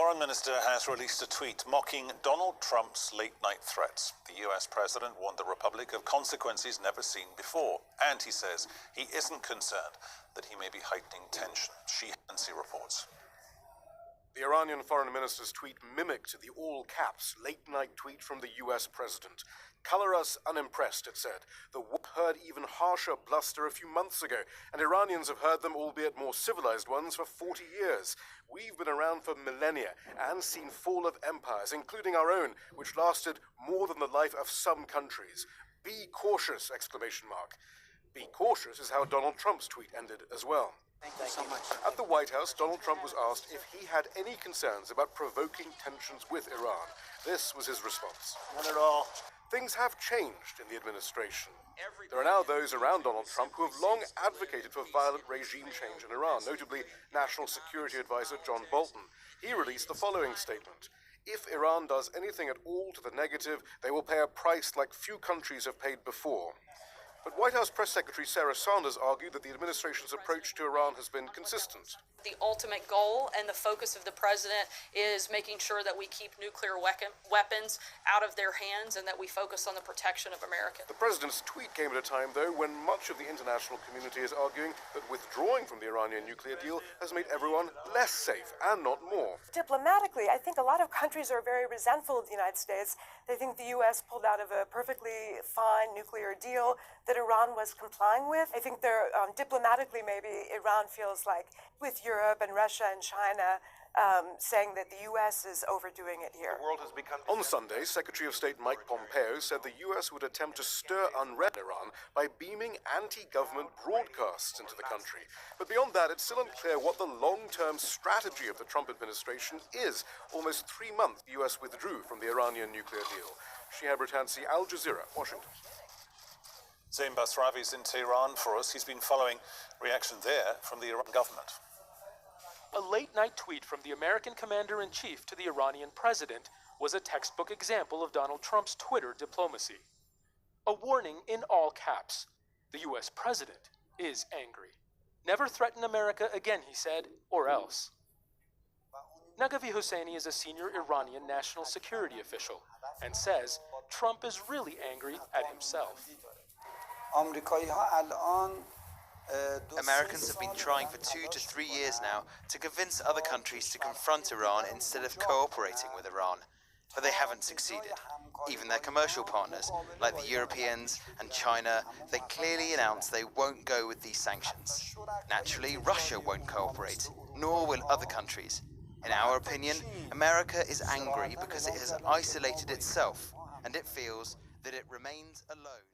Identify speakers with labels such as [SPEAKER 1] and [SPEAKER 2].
[SPEAKER 1] foreign minister has released a tweet mocking Donald Trump's late-night threats. The U.S. president warned the republic of consequences never seen before, and he says he isn't concerned that he may be heightening tension. She reports.
[SPEAKER 2] The Iranian foreign minister's tweet mimicked the all-caps late-night tweet from the U.S. president. "Color us unimpressed," it said. The war heard even harsher bluster a few months ago, and Iranians have heard them, albeit more civilized ones, for 40 years. We've been around for millennia and seen fall of empires, including our own, which lasted more than the life of some countries. Be cautious! Exclamation mark. Be cautious is how Donald Trump's tweet ended as well.
[SPEAKER 3] Thank you so much.
[SPEAKER 2] At the White House, Donald Trump was asked if he had any concerns about provoking tensions with Iran. This was his response.
[SPEAKER 3] Not at all.
[SPEAKER 2] Things have changed in the administration. There are now those around Donald Trump who have long advocated for violent regime change in Iran, notably National Security Advisor John Bolton. He released the following statement: "If Iran does anything at all to the negative, they will pay a price like few countries have paid before." But White House Press Secretary Sarah Sanders argued that the administration's approach to Iran has been consistent.
[SPEAKER 4] The ultimate goal and the focus of the president is making sure that we keep nuclear weapons out of their hands and that we focus on the protection of Americans.
[SPEAKER 2] The president's tweet came at a time, though, when much of the international community is arguing that withdrawing from the Iranian nuclear deal has made everyone less safe and not more.
[SPEAKER 5] Diplomatically, I think a lot of countries are very resentful of the United States. They think the U.S. pulled out of a perfectly fine nuclear deal that Iran was complying with. I think they're diplomatically, maybe Iran feels like with Europe and Russia and China saying that the U.S. is overdoing it here.
[SPEAKER 3] The world has become...
[SPEAKER 2] On Sunday, Secretary of State Mike Pompeo said the U.S. would attempt to stir unrest in Iran by beaming anti-government broadcasts into the country. But beyond that, it's still unclear what the long-term strategy of the Trump administration is. Almost 3 months, the U.S. withdrew from the Iranian nuclear deal. Shihab Ratansi, Al Jazeera, Washington.
[SPEAKER 1] Zain Basravi's in Tehran for us. He's been following reaction there from the Iran government.
[SPEAKER 6] A late-night tweet from the American commander-in-chief to the Iranian president was a textbook example of Donald Trump's Twitter diplomacy. A warning in all caps. The U.S. president is angry. Never threaten America again, he said, or else. Nagavi Hosseini is a senior Iranian national security official and says Trump is really angry at himself.
[SPEAKER 7] Americans have been trying for 2 to 3 years now to convince other countries to confront Iran instead of cooperating with Iran, but they haven't succeeded. Even their commercial partners, like the Europeans and China, they clearly announced they won't go with these sanctions. Naturally, Russia won't cooperate, nor will other countries. In our opinion, America is angry because it has isolated itself, and it feels that it remains alone.